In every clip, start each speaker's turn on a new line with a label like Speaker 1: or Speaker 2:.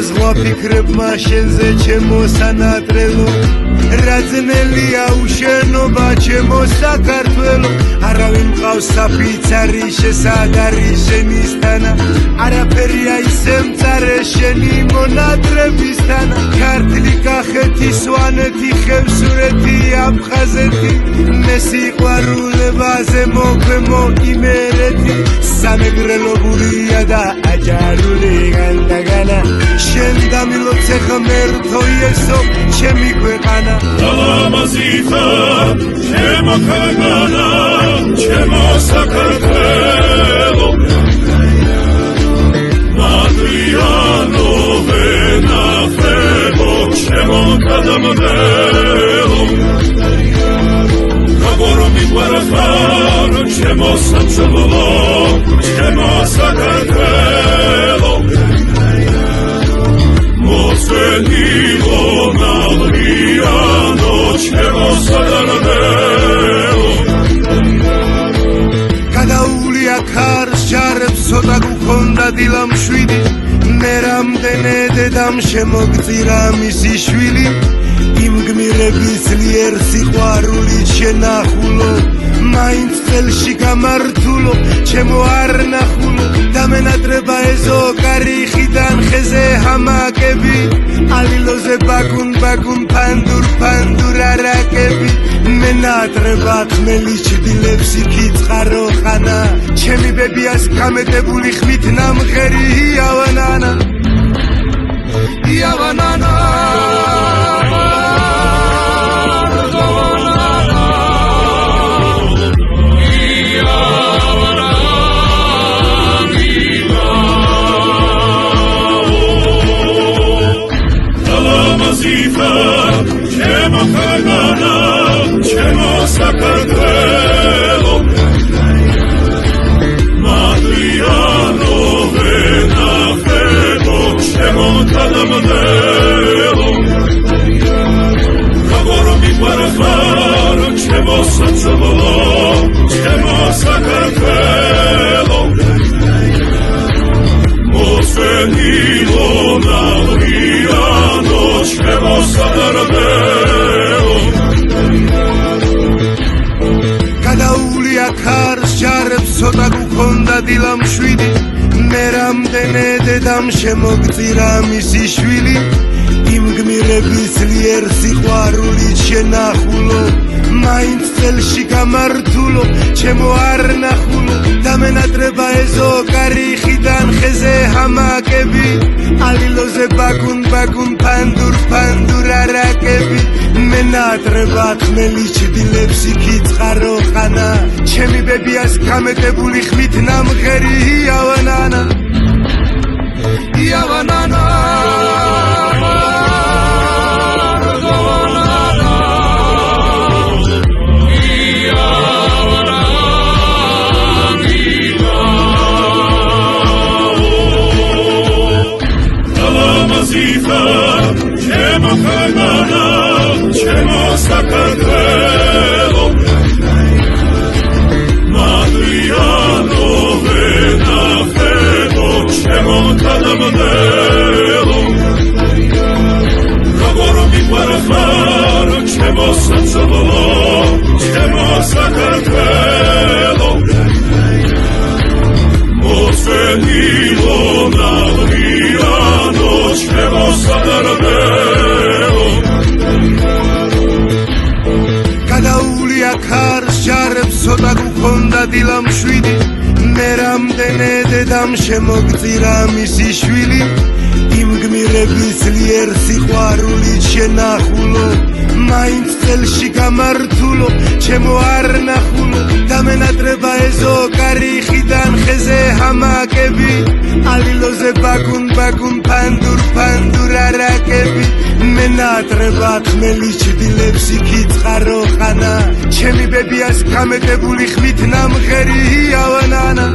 Speaker 1: ზღვა ფიქრებმა შენზე ჩემო სანატრელო რაძნელია უშენობა ჩემო საქართველო არავინ მყავს საფიცარი შესადარი შენისთანა არაფერია ისე მწარე შენი მონატრებისთანა ქართლი კახეთი სვანეთი ხევსურეთი აფხაზეთი მე სიყვარულებაზე მოქვემო იმერეთი სამეგრელობურია და აჯარული განდაგანა შენ დამილოცე ღმერთო იესო ჩემი ქვეყანა
Speaker 2: ლამაზითა ჩემო ქვეყანა ჩემო საქართველო მადრიანო ვენახებო ჩემო გადამდელო როგორ მიყვარხარ ჩემო სამშობლო ჩემო საქართველო მოსვენილო მადრიანო ჩემო სადარბელო
Speaker 1: გადაულია ქარს ჯარებს ცოტა გუქონდა დილა მშვიდი მე რამდენე დედამ შემოგწირა მისი შვილი იმ გმირების ძლიერ სიყვარულით შენახულო მაინც წელში გამართულო ჩემო არ ნახულო დამენატრება ეზო კარიხიდან ხეზე ჰამაკები ალილოზე ბაგუნ ფანდურ არაკები მენატრება ხმელი ჩდილებს იქი წყარო ხანა ჩემი ბებიას გამეტებული ხმით ნამღერი იავანანა
Speaker 2: ჩემო ქვეყანა ჩემო საქართველო მადრიანო ვენახებო ჩემო გადამდელო როგორ მიყვარხარ ჩემო სამშობლო ჩემო საქართველო მოსვენილო მადრიანო ჩემო სადარბელო
Speaker 1: გადაულია ქარს ჯარებს ცოტა გუქონდა დილა მშვიდი მე რამდენე დედამ შემოგწირა მისი შვილი იმ გმირების ძლიერ სიყვარულით შენახულო მაინც წელში გამართულო ჩემო არ ნახულო დამენატრება ეზო კარიხიდან ხეზე ჰამაკები ალილოზე ბაგუნ ფანდურ არაკები მენატრება ხმელი ჩდილებს იქი წყარო ხანა ჩემი ბებიას გამეტებული ხმით ნამღერი იავანანა
Speaker 2: ჩემო ქვეყანა ჩემო საქართველო მადრიანო ვენახებო ჩემო გადამდელო როგორ მიყვარხარ ჩემო სამშობლო ჩემო საქართველო მოსვენილო მადრიანო ჩემო სადარბელო
Speaker 1: გადაულია ქარს ჯარებს ცოტა გუქონდა დილა მშვიდი მე რამდენე დედამ შემოგწირა მისი შვილი იმ გმირების ძლიერ სიყვარულით შენახულო მაინც წელში გამართულო ჩემო არ ნახულო დამენატრება ეზო კარიხიდან ხეზე ჰამაკები ალილოზე ბაგუნ ფანდურ არაკები მენატრება ხმელი ჩდილებს იქი წყარო ხანა ჩემი ბებიას გამეტებული ხმით ნამღერი იავანანა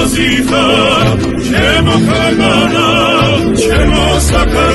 Speaker 2: Lamazita, ჩემო ქანა ჩემო საქართველო